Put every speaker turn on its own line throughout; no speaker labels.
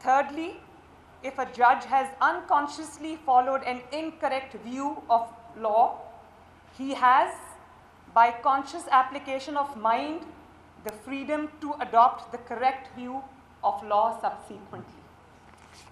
Thirdly, if a judge has unconsciously followed an incorrect view of law, he has, by conscious application of mind, the freedom to adopt the correct view of law subsequently.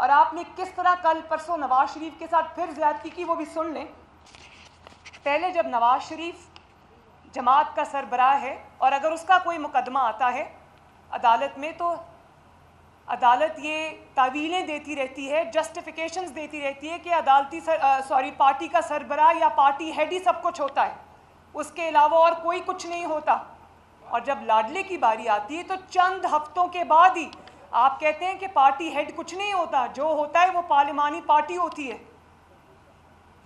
اور آپ نے کس طرح کل پرسوں نواز شریف کے ساتھ پھر زیادتی کی وہ بھی سن لیں. پہلے جب نواز شریف جماعت کا سربراہ ہے اور اگر اس کا کوئی مقدمہ آتا ہے عدالت میں تو عدالت یہ تعویلیں دیتی رہتی ہے, جسٹیفیکیشنز دیتی رہتی ہے کہ پارٹی کا سربراہ یا پارٹی ہیڈ ہی سب کچھ ہوتا ہے, اس کے علاوہ اور کوئی کچھ نہیں ہوتا. اور جب لاڈلے کی باری آتی ہے تو چند ہفتوں کے بعد ہی آپ کہتے ہیں کہ پارٹی ہیڈ کچھ نہیں ہوتا, جو ہوتا ہے وہ پارلیمانی پارٹی ہوتی ہے.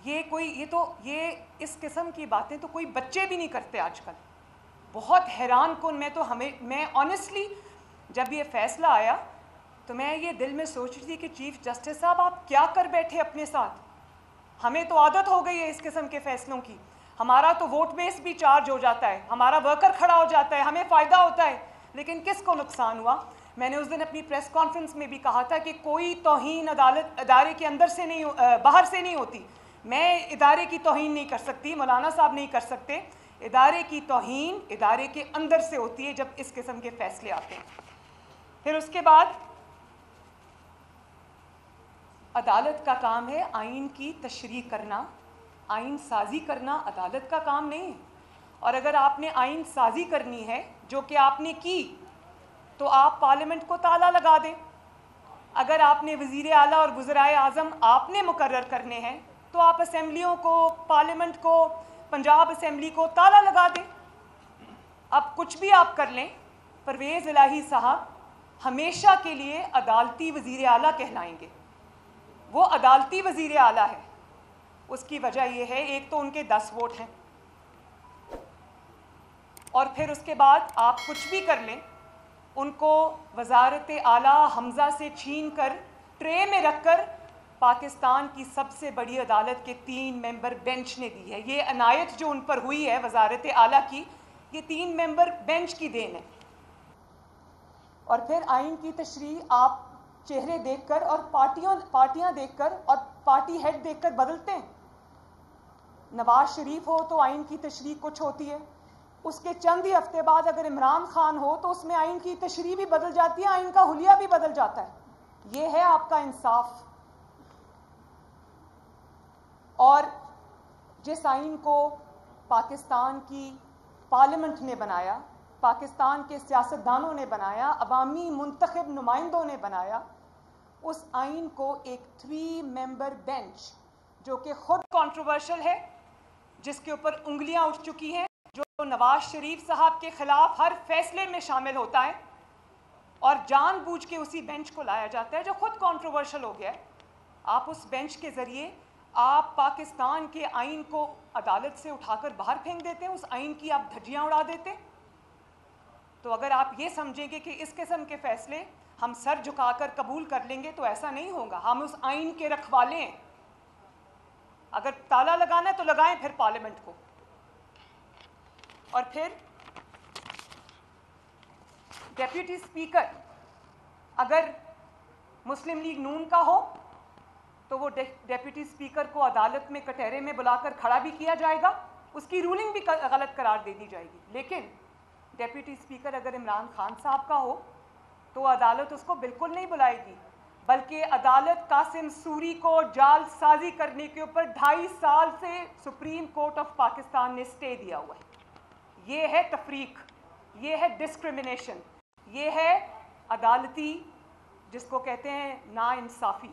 یہ اس قسم کی باتیں تو کوئی بچے بھی نہیں کرتے آج کل. بہت حیران کن. میں آنیسٹلی جب یہ فیصلہ آیا تو میں یہ دل میں سوچ رہی تھی کہ چیف جسٹس صاحب آپ کیا کر بیٹھے اپنے ساتھ. ہمیں تو عادت ہو گئی ہے اس قسم کے فیصلوں کی, ہمارا تو ووٹ بیس بھی چارج ہو جاتا ہے, ہمارا ورکر کھڑا ہو جاتا ہے, ہمیں فائدہ ہوتا ہے, لیکن کس کو نقصان ہوا. میں نے اس دن اپنی پریس کانفرنس میں بھی کہا تھا کہ کوئی توہین ادارے کے اندر سے نہیں, باہر سے نہیں ہوتی. میں ادارے کی توہین نہیں کر سکتی, مولانا صاحب نہیں کر سکتے. ادارے کی توہین ادارے کے اندر سے ہوتی ہے جب اس قسم کے فیصلے آتے ہیں. پھر اس کے بعد عدالت کا کام ہے آئین کی تشریح کرنا, آئین سازی کرنا عدالت کا کام نہیں ہے. اور اگر آپ نے آئین سازی کرنی ہے جو کہ آپ نے کی تو آپ پارلیمنٹ کو تالا لگا دیں. اگر آپ نے وزیر اعلیٰ اور وزرائے اعظم آپ نے مقرر کرنے ہیں تو آپ اسمبلیوں کو, پارلیمنٹ کو, پنجاب اسمبلی کو تالا لگا دیں. اب کچھ بھی آپ کر لیں, پرویز الہی صاحب ہمیشہ کے لیے عدالتی وزیر اعلیٰ کہلائیں گے. وہ عدالتی وزیر اعلیٰ ہے. اس کی وجہ یہ ہے, ایک تو ان کے 10 ووٹ ہیں, اور پھر اس کے بعد آپ کچھ بھی کر لیں ان کو وزارت اعلیٰ حمزہ سے چھین کر ٹرے میں رکھ کر پاکستان کی سب سے بڑی عدالت کے 3 ممبر بینچ نے دی ہے. یہ عنایت جو ان پر ہوئی ہے وزارت اعلیٰ کی, یہ 3 ممبر بینچ کی دین ہے. اور پھر آئین کی تشریح آپ چہرے دیکھ کر اور پارٹیاں دیکھ کر اور پارٹی ہیڈ دیکھ کر بدلتے ہیں. نواز شریف ہو تو آئین کی تشریح کچھ ہوتی ہے, اس کے چند ہی ہفتے بعد اگر عمران خان ہو تو اس میں آئین کی تشریح بھی بدل جاتی ہے, آئین کا حلیہ بھی بدل جاتا ہے. یہ ہے آپ کا انصاف. اور جس آئین کو پاکستان کی پارلیمنٹ نے بنایا, پاکستان کے سیاستدانوں نے بنایا, عوامی منتخب نمائندوں نے بنایا, اس آئین کو ایک 3 ممبر بینچ جو کہ خود کنٹروورشل ہے, جس کے اوپر انگلیاں اٹھ چکی ہیں, جو نواز شریف صاحب کے خلاف ہر فیصلے میں شامل ہوتا ہے, اور جان بوجھ کے اسی بینچ کو لایا جاتا ہے جو خود کنٹروورشل ہو گیا ہے. آپ اس بینچ کے ذریعے آپ پاکستان کے آئین کو عدالت سے اٹھا کر باہر پھینک دیتے ہیں, اس آئین کی آپ دھجیاں اڑا دیتے ہیں. تو اگر آپ یہ سمجھیں گے کہ اس قسم کے فیصلے ہم سر جھکا کر قبول کر لیں گے تو ایسا نہیں ہوگا. ہم اس آئین کے رکھوالے ہیں. اگر تالا لگانا ہے تو لگائیں پھر پارلیمنٹ کو. اور پھر ڈیپیوٹی اسپیکر اگر مسلم لیگ نون کا ہو تو وہ ڈیپیوٹی اسپیکر کو عدالت میں کٹہرے میں بلا کر کھڑا بھی کیا جائے گا, اس کی رولنگ بھی غلط قرار دے دی جائے گی. لیکن ڈیپیوٹی اسپیکر اگر عمران خان صاحب کا ہو تو عدالت اس کو بالکل نہیں بلائے گی, بلکہ عدالت قاسم سوری کو جال سازی کرنے کے اوپر 2.5 سال سے سپریم کورٹ آف پاکستان نے اسٹے دیا ہوا ہے. یہ ہے تفریق, یہ ہے ڈسکرمنیشن, یہ ہے عدالتی جس کو کہتے ہیں نا انصافی.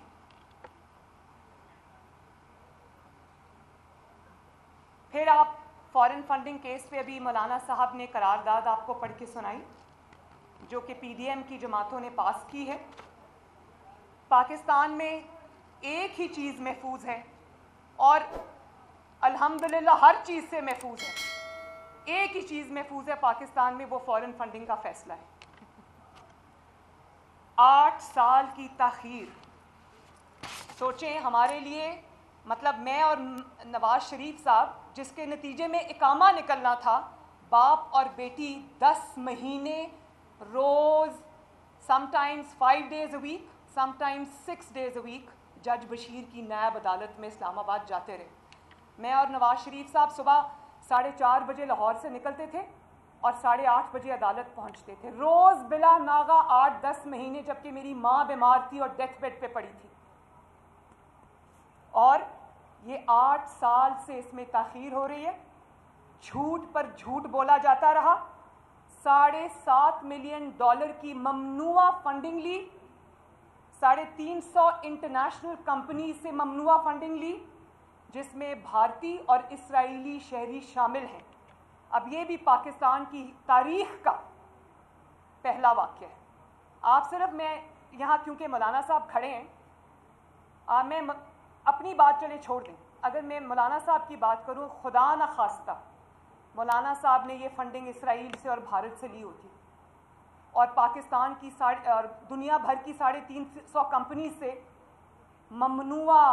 پھر آپ فارن فنڈنگ کیس پہ ابھی مولانا صاحب نے قرارداد آپ کو پڑھ کے سنائی جو کہ پی ڈی ایم کی جماعتوں نے پاس کی ہے. پاکستان میں ایک ہی چیز محفوظ ہے اور الحمدللہ ہر چیز سے محفوظ ہے. ایک ہی چیز محفوظ ہے پاکستان میں, وہ فارن فنڈنگ کا فیصلہ ہے. 8 سال کی تاخیر. سوچیں ہمارے لیے, مطلب میں اور نواز شریف صاحب جس کے نتیجے میں اقامہ نکلنا تھا, باپ اور بیٹی 10 مہینے روز, some times 5 days a week, some times 6 days a week جج بشیر کی نیب عدالت میں اسلام آباد جاتے رہے. میں اور نواز شریف صاحب صبح 4:30 بجے لاہور سے نکلتے تھے اور 8:30 بجے عدالت پہنچتے تھے, روز بلا ناغہ 8-10 مہینے, جبکہ میری ماں بیمار تھی اور ڈیتھ بیڈ پہ پڑی تھی. اور یہ 8 سال سے اس میں تاخیر ہو رہی ہے. جھوٹ پر جھوٹ بولا جاتا رہا. $7.5 ملین کی ممنوعہ فنڈنگ لی, 350 انٹرنیشنل کمپنیز سے ممنوعہ فنڈنگ لی, جس میں بھارتی اور اسرائیلی شہری شامل ہیں. اب یہ بھی پاکستان کی تاریخ کا پہلا واقعہ ہے. آپ صرف, میں یہاں کیونکہ مولانا صاحب کھڑے ہیں, میں اپنی بات چلے چھوڑ دیں. اگر میں مولانا صاحب کی بات کروں, خدا نہ خواستہ مولانا صاحب نے یہ فنڈنگ اسرائیل سے اور بھارت سے لی ہوتی اور پاکستان کی اور دنیا بھر کی 350 کمپنیز سے ممنوعہ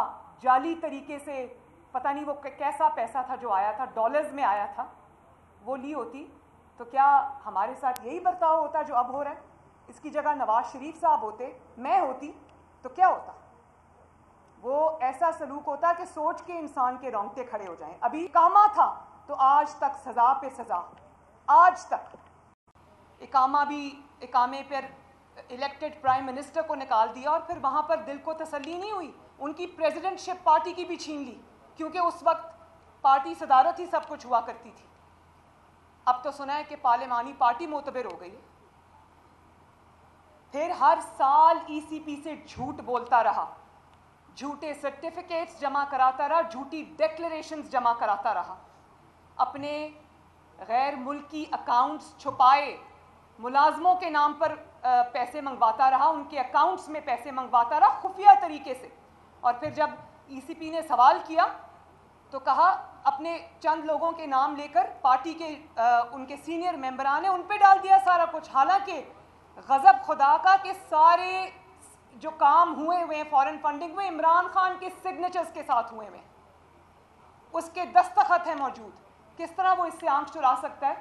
جعلی طریقے سے, پتہ نہیں وہ کیسا پیسہ تھا جو آیا تھا, ڈالرز میں آیا تھا, وہ لی ہوتی, تو کیا ہمارے ساتھ یہی برتاؤ ہوتا جو اب ہو رہا ہے؟ اس کی جگہ نواز شریف صاحب ہوتے, میں ہوتی, تو کیا ہوتا؟ وہ ایسا سلوک ہوتا کہ سوچ کے انسان کے رونگٹے کھڑے ہو جائیں. ابھی اقامہ تھا تو آج تک سزا پہ سزا, آج تک اقامے پر الیکٹڈ پرائم منسٹر کو نکال دیا اور پھر وہاں پر دل کو تسلی نہیں ہوئی, ان کی پریزیڈنٹ شپ پارٹی کی بھی چھین لی, کیونکہ اس وقت پارٹی صدارت ہی سب کچھ ہوا کرتی تھی. اب تو سنا ہے کہ پارلیمانی پارٹی معتبر ہو گئی. پھر ہر سال ای سی پی سے جھوٹ بولتا رہا, جھوٹے سرٹیفکیٹس جمع کراتا رہا, جھوٹی ڈیکلریشنز جمع کراتا رہا, اپنے غیر ملکی اکاؤنٹس چھپائے, ملازموں کے نام پر پیسے منگواتا رہا, ان کے اکاؤنٹس میں پیسے منگواتا رہا خفیہ طریقے سے. اور پھر جب ای سی پی نے سوال کیا تو کہا اپنے چند لوگوں کے نام لے کر پارٹی کے ان کے سینئر ممبران ہیں ان پہ ڈال دیا سارا کچھ. حالانکہ غضب خدا کا کہ سارے جو کام ہوئے ہیں فارن فنڈنگ میں عمران خان کے سگنیچرز کے ساتھ ہوئے ہیں, اس کے دستخط ہیں موجود. کس طرح وہ اس سے آنکھ چرا سکتا ہے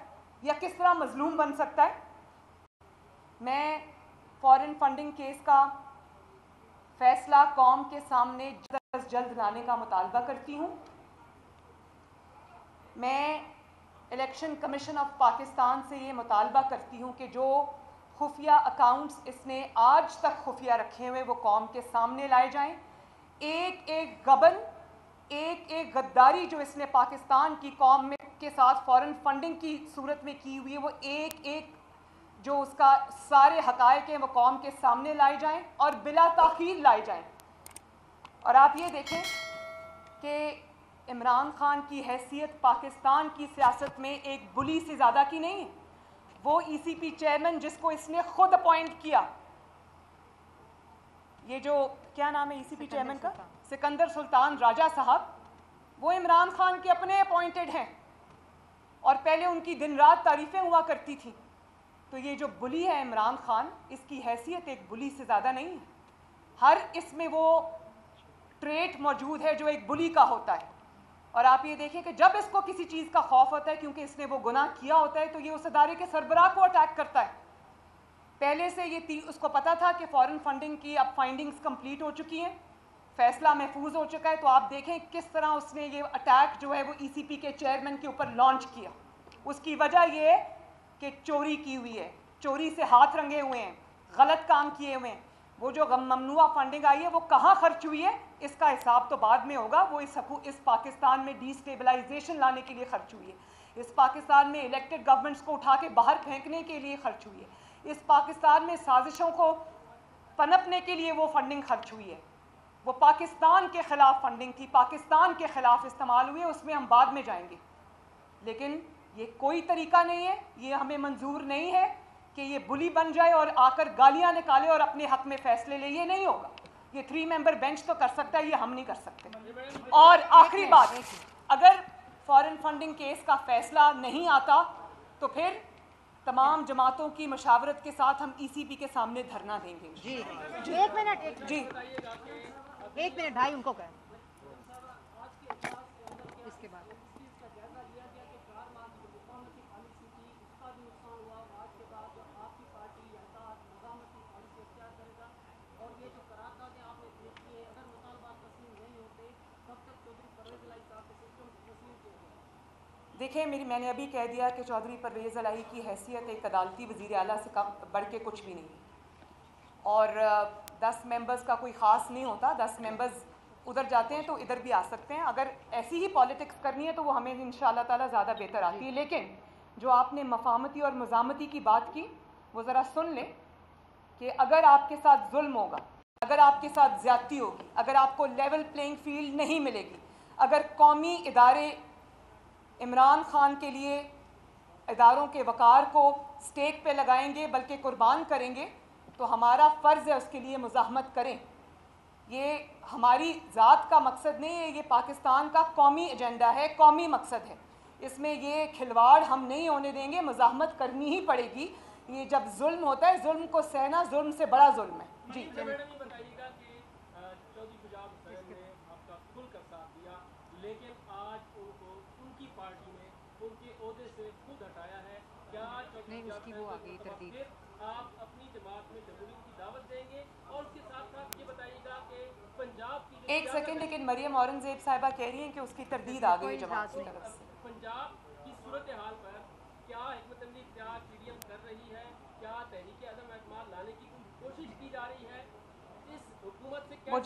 یا کس طرح مظلوم بن سکتا ہے؟ میں فارن فنڈنگ کیس کا فیصلہ قوم کے سامنے جلد از جلد لانے کا مطالبہ کرتی ہوں. میں الیکشن کمیشن آف پاکستان سے یہ مطالبہ کرتی ہوں کہ جو خفیہ اکاؤنٹس اس نے آج تک خفیہ رکھے ہوئے وہ قوم کے سامنے لائے جائیں. ایک ایک غبن, ایک ایک غداری جو اس نے پاکستان کی قوم میں کے ساتھ فارن فنڈنگ کی صورت میں کی ہوئی ہے, وہ ایک ایک جو اس کا سارے حقائق ہیں وہ قوم کے سامنے لائے جائیں اور بلا تاخیر لائے جائیں. اور آپ یہ دیکھیں کہ عمران خان کی حیثیت پاکستان کی سیاست میں ایک بلی سے زیادہ کی نہیں ہے. وہ ای سی پی چیئرمین جس کو اس نے خود اپوائنٹ کیا, یہ جو کیا نام ہے ای سی پی چیئرمین کا, سکندر سلطان راجہ صاحب, وہ عمران خان کے اپنے اپوائنٹڈ ہیں اور پہلے ان کی دن رات تعریفیں ہوا کرتی تھیں. تو یہ جو بلی ہے عمران خان, اس کی حیثیت ایک بلی سے زیادہ نہیں ہے. ہر اس میں وہ ٹریٹ موجود ہے جو ایک بلی کا ہوتا ہے. اور آپ یہ دیکھیں کہ جب اس کو کسی چیز کا خوف ہوتا ہے کیونکہ اس نے وہ گناہ کیا ہوتا ہے تو یہ اس ادارے کے سربراہ کو اٹیک کرتا ہے. پہلے سے یہ اس کو پتا تھا کہ فارن فنڈنگ کی اب فائنڈنگز کمپلیٹ ہو چکی ہیں, فیصلہ محفوظ ہو چکا ہے, تو آپ دیکھیں کس طرح اس نے یہ اٹیک جو ہے وہ ای سی پی کے چیئرمین کے اوپر لانچ کیا. اس کی وجہ یہ ہے کہ چوری کی ہوئی ہے, چوری سے ہاتھ رنگے ہوئے ہیں, غلط کام کیے ہوئے ہیں. وہ جو ممنوعہ فنڈنگ آئی ہے وہ کہاں خرچ ہوئی ہے اس کا حساب تو بعد میں ہوگا. وہ اس پاکستان میں ڈی اسٹیبلائزیشن لانے کے لیے خرچ ہوئی ہے, اس پاکستان میں الیکٹڈ گورنمنٹس کو اٹھا کے باہر پھینکنے کے لیے خرچ ہوئی ہے, اس پاکستان میں سازشوں کو پنپنے کے لیے وہ فنڈنگ خرچ ہوئی ہے. وہ پاکستان کے خلاف فنڈنگ تھی, پاکستان کے خلاف استعمال ہوئی ہے, اس میں ہم بعد میں جائیں گے. لیکن یہ کوئی طریقہ نہیں ہے, یہ ہمیں منظور نہیں ہے کہ یہ بلی بن جائے اور آ کر گالیاں نکالے اور اپنے حق میں فیصلے لے. یہ نہیں ہوگا. یہ 3 ممبر بینچ تو کر سکتا ہے, یہ ہم نہیں کر سکتے. اور آخری بات, اگر فارن فنڈنگ کیس کا فیصلہ نہیں آتا تو پھر تمام جماعتوں کی مشاورت کے ساتھ ہم ای سی پی کے سامنے دھرنا دیں گے.
جی ایک منٹ,
جی
ایک منٹ بھائی ان کو کہیں اس کے بعد.
دیکھیں, میں نے ابھی کہہ دیا کہ چودھری پرویز الہی کی حیثیت ایک عدالتی وزیر اعلیٰ سے کم بڑھ کے کچھ بھی نہیں ہے. اور 10 ممبرز کا کوئی خاص نہیں ہوتا. 10 ممبرز ادھر جاتے ہیں تو ادھر بھی آ سکتے ہیں. اگر ایسی ہی پالیٹکس کرنی ہے تو وہ ہمیں انشاءاللہ تعالیٰ زیادہ بہتر آتی ہے. لیکن جو آپ نے مفاہمتی اور مزاحمتی کی بات کی وہ ذرا سن لیں کہ اگر آپ کے ساتھ ظلم ہوگا, اگر آپ کے ساتھ زیادتی ہوگی, اگر آپ کو لیول پلینگ فیلڈ نہیں ملے گی, اگر قومی ادارے عمران خان کے لیے اداروں کے وقار کو سٹیک پہ لگائیں گے بلکہ قربان کریں گے, تو ہمارا فرض ہے اس کے لیے مزاحمت کریں. یہ ہماری ذات کا مقصد نہیں ہے, یہ پاکستان کا قومی ایجنڈا ہے, قومی مقصد ہے. اس میں یہ کھلواڑ ہم نہیں ہونے دیں گے, مزاحمت کرنی ہی پڑے گی. یہ جب ظلم ہوتا ہے, ظلم کو سہنا ظلم سے بڑا ظلم ہے. جی
میڈم یہ بتائیے گا کہ چودھری شجاعت حسین نے آپ کا کھل کر ساتھ دیا, لیکن آج ان کو ان کی پارٹی نے ان کے عہدے سے خود ہٹایا ہے. کیا چودھری شجاعت حسین کو پھر آپ اپنی جماعت میں جمہوریت کی دعوت دیں گے؟ اور اس کے ساتھ ساتھ یہ بتائیے گا کہ پنجاب کی
ایک سیکنڈ, لیکن مریم اورنگزیب صاحبہ کہہ رہی ہیں کہ اس کی تردید آ گئی جماعت کی طرف سے.
پنجاب کی صورتحال پر کیا حکمت عملی اختیار پی ڈی ایم کر رہی ہے؟ کیا تحریک عدم اعتماد لانے کی کوشش کی جا رہی ہے؟ اس حکومت سے
وہ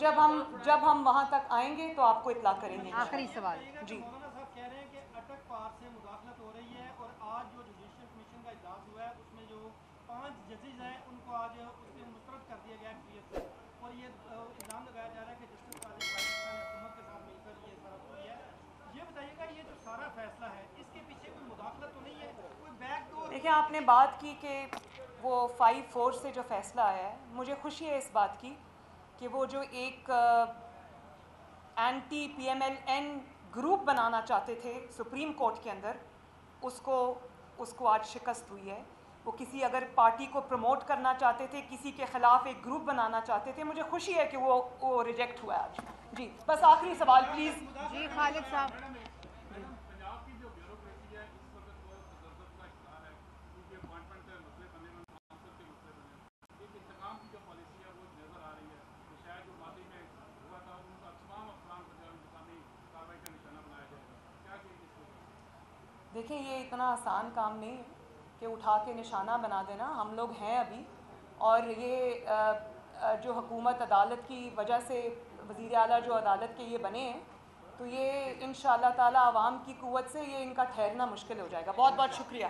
جب ہم وہاں تک آئیں گے تو آپ کو اطلاع کریں گے.
آخری سوال.
جی
مولانا صاحب کہہ رہے ہیں کہ اٹک پار سے مداخلت ہو رہی ہے, اور آج جو جوڈیشل کمیشن کا اجلاس ہوا ہے اس میں جو 5 ججز ہیں ان کو آج اس سے مسترد کر دیا گیا ہے اکثریت سے, اور یہ الزام لگایا جا رہا ہے کہ جسٹس قاضی پاکستان نے حکومت کے ساتھ مل کر یہ سارا کچھ کیا ہے. یہ بتائیے گا یہ جو سارا فیصلہ ہے اس کے پیچھے کوئی مداخلت تو نہیں ہے, کوئی بیک ڈور؟
دیکھیں, آپ نے بات کی کہ وہ 5-4 سے جو فیصلہ آیا ہے, مجھے خوشی ہے اس بات کی کہ وہ جو ایک anti P M L N group بنانا چاہتے تھے سپریم کورٹ کے اندر, اس کو آج شکست ہوئی ہے. وہ کسی اگر پارٹی کو پروموٹ کرنا چاہتے تھے, کسی کے خلاف ایک گروپ بنانا چاہتے تھے, مجھے خوشی ہے کہ وہ ریجیکٹ ہوا ہے آج. جی بس آخری سوال پلیز.
جی خالد صاحب.
پنجاب کی جو بیوروکریسی ہے اس وقت وہ تذبذب کا شکار ہے, کیونکہ اپوائنٹمنٹ کے مسئلے بنے ہوئے, کونسل کے مسئلے بنے ہوئے. ایک انتقام کی جو پالیسی ہے وہ نظر آ رہی ہے کہ شاید جو ماضی میں ہوا تھا ان کا تمام افسران کو جو انتقامی کارروائی کا نشانہ بنایا جائے گا. کیا کہ اس کو
دیکھیں, یہ اتنا آسان کام نہیں ہے کہ اٹھا کے نشانہ بنا دینا. ہم لوگ ہیں ابھی, اور یہ جو حکومت عدالت کی وجہ سے وزیر اعلیٰ جو عدالت کے یہ بنے ہیں, تو یہ انشاءاللہ تعالیٰ عوام کی قوت سے یہ ان کا ٹھہرنا مشکل ہو جائے گا. بہت بہت شکریہ.